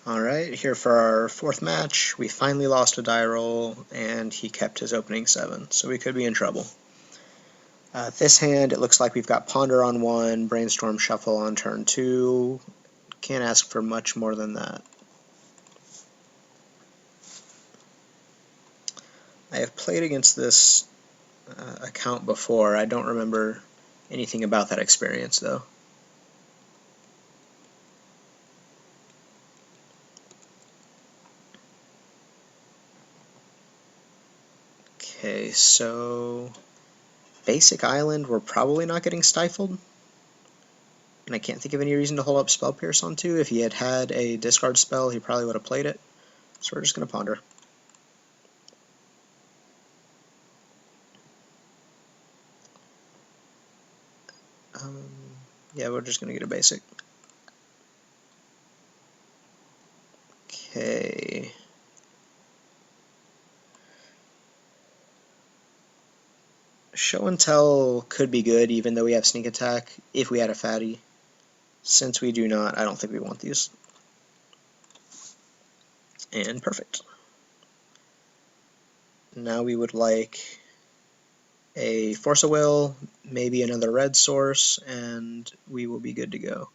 Alright, here for our fourth match. We finally lost a die roll, and he kept his opening 7, so we could be in trouble. This hand, it looks like we've got Ponder on 1, Brainstorm Shuffle on turn 2. Can't ask for much more than that. I have played against this account before. I don't remember anything about that experience, though. Okay, so basic island, we're probably not getting stifled. And I can't think of any reason to hold up Spell Pierce on 2. If he had had a discard spell, he probably would have played it. So we're just going to Ponder. Yeah, we're just going to get a basic. Okay. Show and Tell could be good, even though we have Sneak Attack, if we had a Fatty. Since we do not, I don't think we want these. And perfect. Now we would like a Force of Will, maybe another red source, and we will be good to go.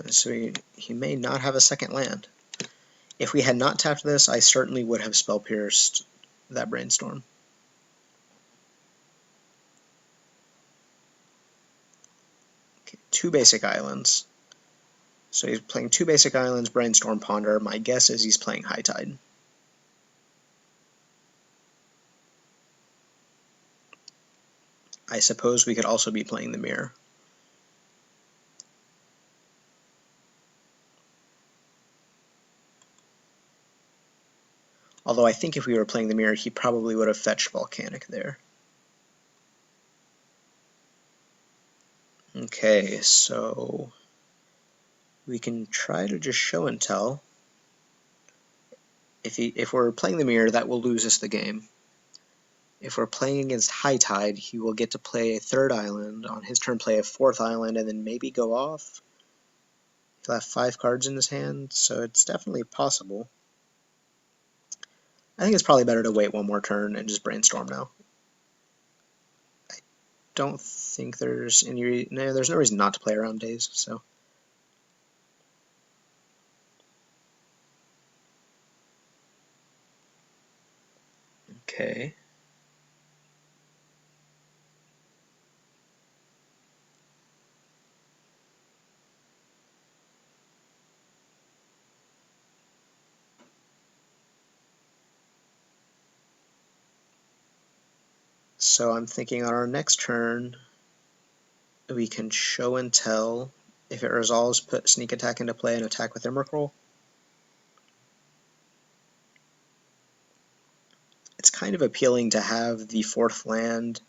So he may not have a second land. If we had not tapped this, I certainly would have Spell Pierced that Brainstorm. Okay, 2 basic islands. So he's playing 2 basic islands, Brainstorm, Ponder. My guess is he's playing High Tide. I suppose we could also be playing the Mirror. Although I think if we were playing the Mirror, he probably would have fetched Volcanic there. Okay, so we can try to just Show and Tell. If we're playing the Mirror, that will lose us the game. If we're playing against High Tide, he will get to play a 3rd island, on his turn play a 4th island, and then maybe go off. He'll have 5 cards in his hand, so it's definitely possible. I think it's probably better to wait one more turn and just Brainstorm now. I don't think there's there's no reason not to play around days, so. Okay. So I'm thinking on our next turn, we can Show and Tell. If it resolves, put Sneak Attack into play and attack with Emrakul. It's kind of appealing to have the 4th land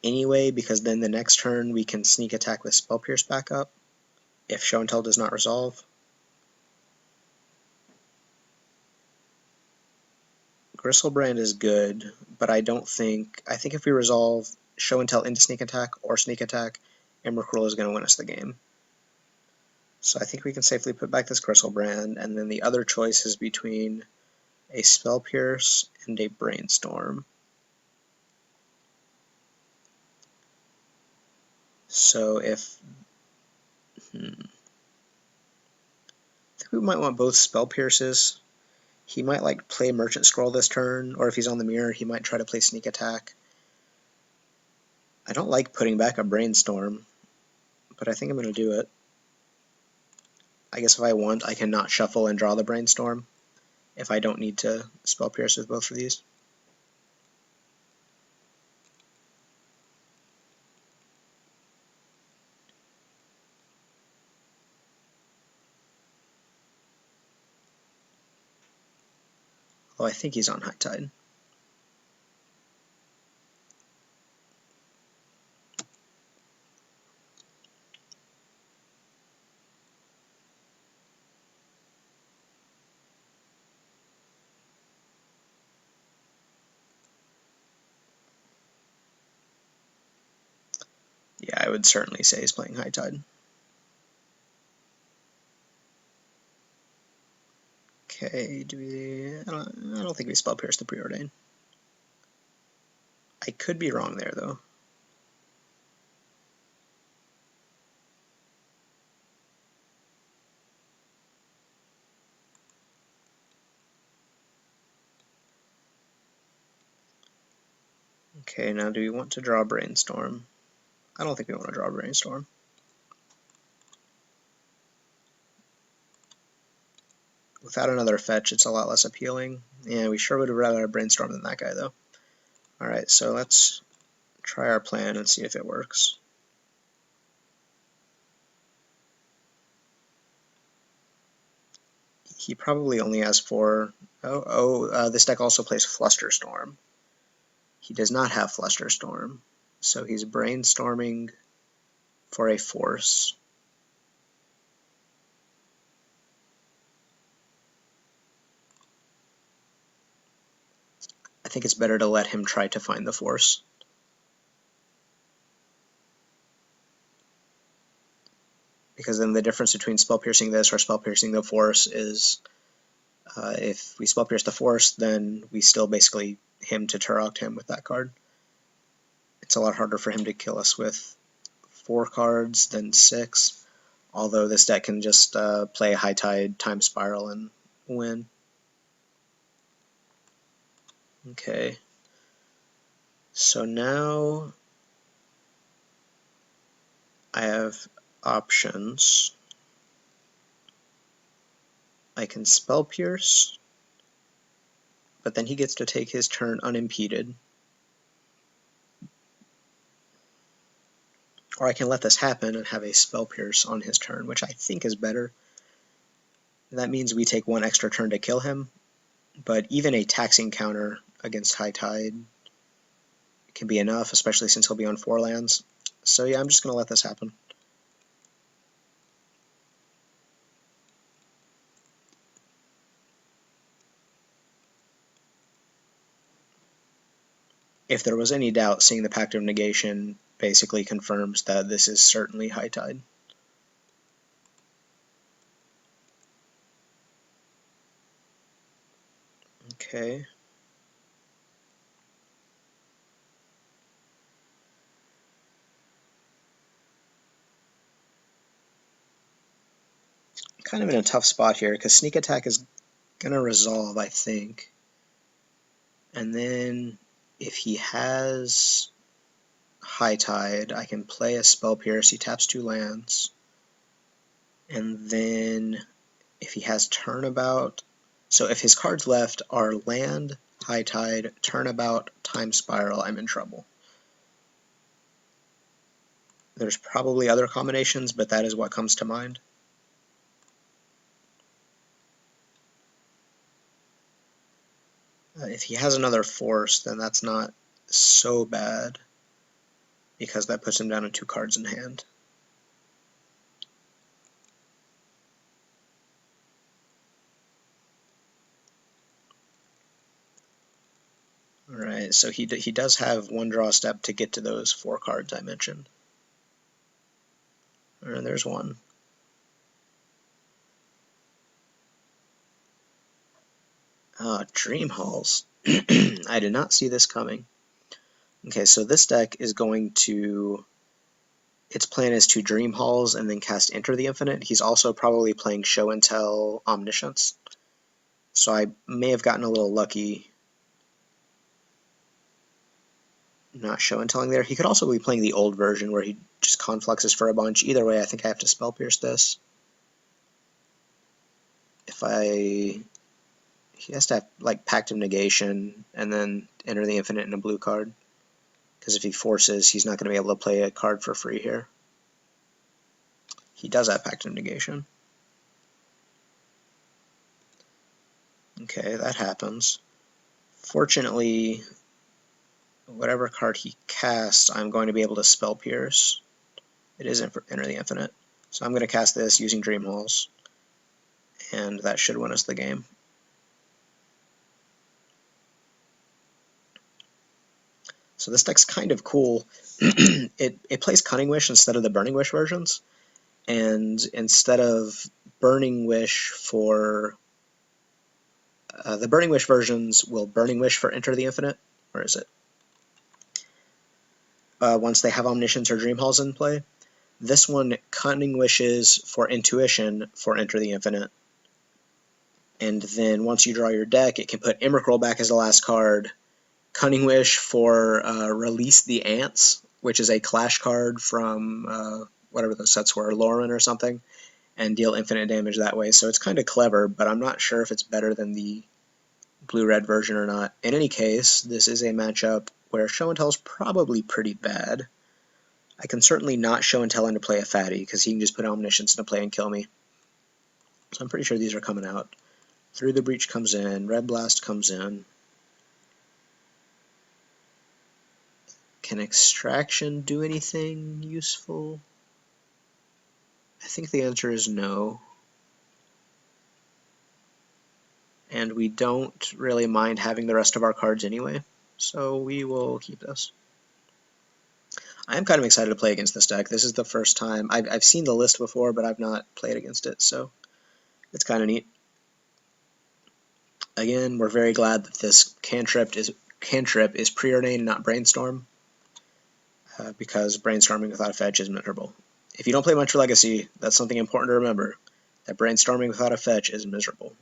anyway, because then the next turn we can Sneak Attack with Spell Pierce back up if Show and Tell does not resolve. Gristlebrand is good, but I think if we resolve Show and Tell into Sneak Attack or Sneak Attack, Emrakul is going to win us the game. So I think we can safely put back this Gristlebrand, and then the other choice is between a Spell Pierce and a Brainstorm. So if I think we might want both Spell Pierces. He might like play Merchant Scroll this turn, or if he's on the Mirror, he might try to play Sneak Attack. I don't like putting back a Brainstorm, but I think I'm going to do it. I guess if I want, I can not shuffle and draw the Brainstorm if I don't need to Spell Pierce with both of these. Oh, I think he's on High Tide. Yeah, I would certainly say he's playing High Tide. Okay, I don't think we spell pierce the preordain. I could be wrong there though. Okay, now do we want to draw Brainstorm? I don't think we want to draw Brainstorm. Without another fetch, it's a lot less appealing. Yeah, we sure would have rather have Brainstorm than that guy though. Alright, so let's try our plan and see if it works. He probably only has 4. This deck also plays Flusterstorm. He does not have Flusterstorm, so he's brainstorming for a force. I think it's better to let him try to find the force. Because then the difference between spell piercing this or spell piercing the force is if we spell pierce the force, then we still basically him to Turok him with that card. It's a lot harder for him to kill us with 4 cards than 6, although this deck can just play High Tide, Time Spiral, and win. Okay, so now I have options. I can spell pierce, but then he gets to take his turn unimpeded. Or I can let this happen and have a spell pierce on his turn, which I think is better. That means we take 1 extra turn to kill him, but even a taxing counter against High Tide can be enough, especially since he'll be on 4 lands. So yeah, I'm just going to let this happen. If there was any doubt, seeing the Pact of Negation basically confirms that this is certainly High Tide. Okay. Kind of in a tough spot here, because Sneak Attack is going to resolve, I think. And then if he has High Tide, I can play a Spell Pierce. He taps 2 lands. And then if he has Turnabout, so if his cards left are Land, High Tide, Turnabout, Time Spiral, I'm in trouble. There's probably other combinations, but that is what comes to mind. If he has another Force, then that's not so bad, because that puts him down to 2 cards in hand. Alright, so he does have 1 draw step to get to those 4 cards I mentioned. And there's 1. Dream Halls. I did not see this coming. Okay, so this deck is going to... Its plan is to Dream Halls and then cast Enter the Infinite. He's also probably playing Show and Tell Omniscience. So I may have gotten a little lucky not Show and Telling there. He could also be playing the old version where he just confluxes for a bunch. Either way, I think I have to Spell Pierce this. He has to have like Pact of Negation and then Enter the Infinite in a blue card. Because if he forces, he's not going to be able to play a card for free here. He does have Pact of Negation. Okay, that happens. Fortunately, whatever card he casts, I'm going to be able to Spell Pierce. It is Enter the Infinite. So I'm going to cast this using Dream Halls. And that should win us the game. So this deck's kind of cool. It plays Cunning Wish instead of the Burning Wish versions. And instead of Burning Wish for The Burning Wish versions will Burning Wish for Enter the Infinite, or is it? Once they have Omniscience or Dream Halls in play. This one, Cunning Wishes for Intuition for Enter the Infinite. And then once you draw your deck, it can put Emrakul back as the last card, Cunning Wish for Release the Ants, which is a Clash card from whatever those sets were, Lauren or something, and deal infinite damage that way. So it's kind of clever, but I'm not sure if it's better than the blue-red version or not. In any case, this is a matchup where Show and Tell is probably pretty bad. I can certainly not Show and Tell into play a fatty, because he can just put Omniscience into play and kill me. So I'm pretty sure these are coming out. Through the Breach comes in, Red Blast comes in. Can Extraction do anything useful? I think the answer is no. And we don't really mind having the rest of our cards anyway, so we will keep this. I am kind of excited to play against this deck. This is the first time. I've seen the list before, but I've not played against it, so it's kind of neat. Again, we're very glad that this cantrip is preordained, not Brainstorm, because brainstorming without a fetch is miserable. If you don't play much for Legacy, that's something important to remember, that brainstorming without a fetch is miserable.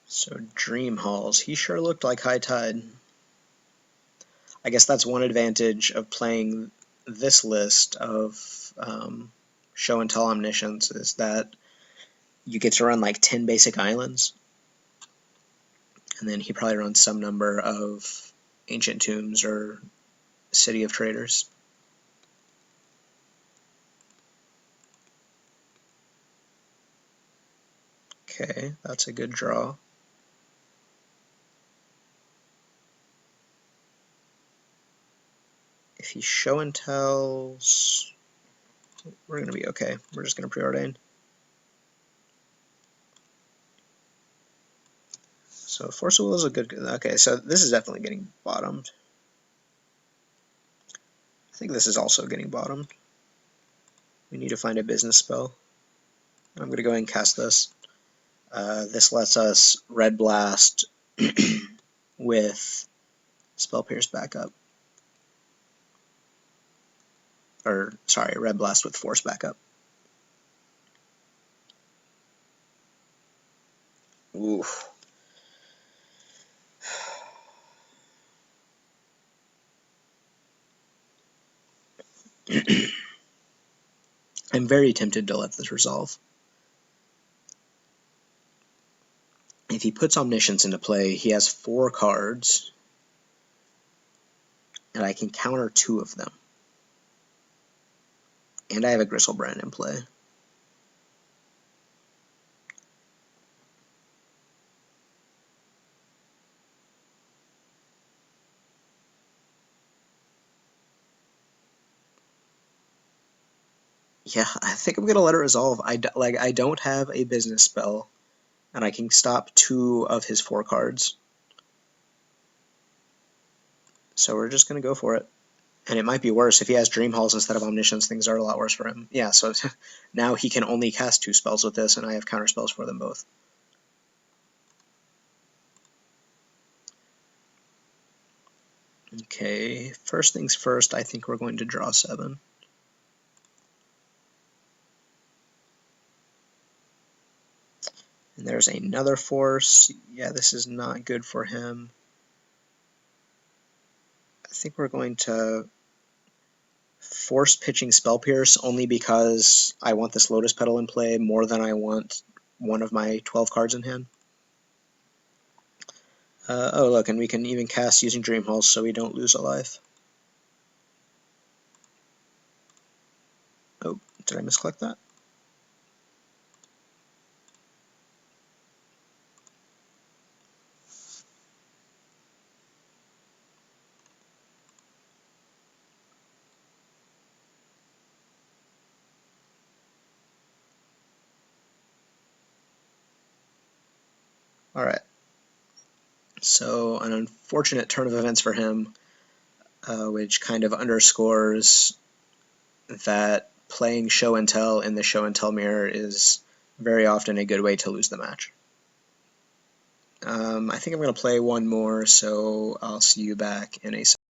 So Dream Halls, he sure looked like High Tide. I guess that's one advantage of playing this list of Show and Tell Omniscience, is that you get to run like 10 basic islands, and then he probably runs some number of Ancient Tombs or City of Traders. Okay, that's a good draw. If he Show and Tells, we're going to be okay. We're just going to preordain. So Force of Will is a good... Okay, so this is definitely getting bottomed. I think this is also getting bottomed. We need to find a business spell. I'm going to go ahead and cast this. This lets us Red Blast with Spell Pierce backup. Or, sorry, Red Blast with Force backup. Oof. I'm very tempted to let this resolve. If he puts Omniscience into play, he has 4 cards, and I can counter 2 of them. And I have a Gristlebrand in play. Yeah, I think I'm going to let it resolve. I don't have a business spell, and I can stop 2 of his 4 cards. So we're just going to go for it. And it might be worse. If he has Dream Halls instead of Omniscience, things are a lot worse for him. Yeah, so now he can only cast 2 spells with this, and I have counter spells for them both. Okay, first things first, I think we're going to draw 7. And there's another force. Yeah, this is not good for him. I think we're going to force pitching Spell Pierce only because I want this Lotus Petal in play more than I want one of my 12 cards in hand. Oh look, and we can even cast using Dream Halls so we don't lose a life. Oh, did I misclick that? Alright, so an unfortunate turn of events for him, which kind of underscores that playing show and tell in the show and tell mirror is very often a good way to lose the match. I think I'm going to play one more, so I'll see you back in a second.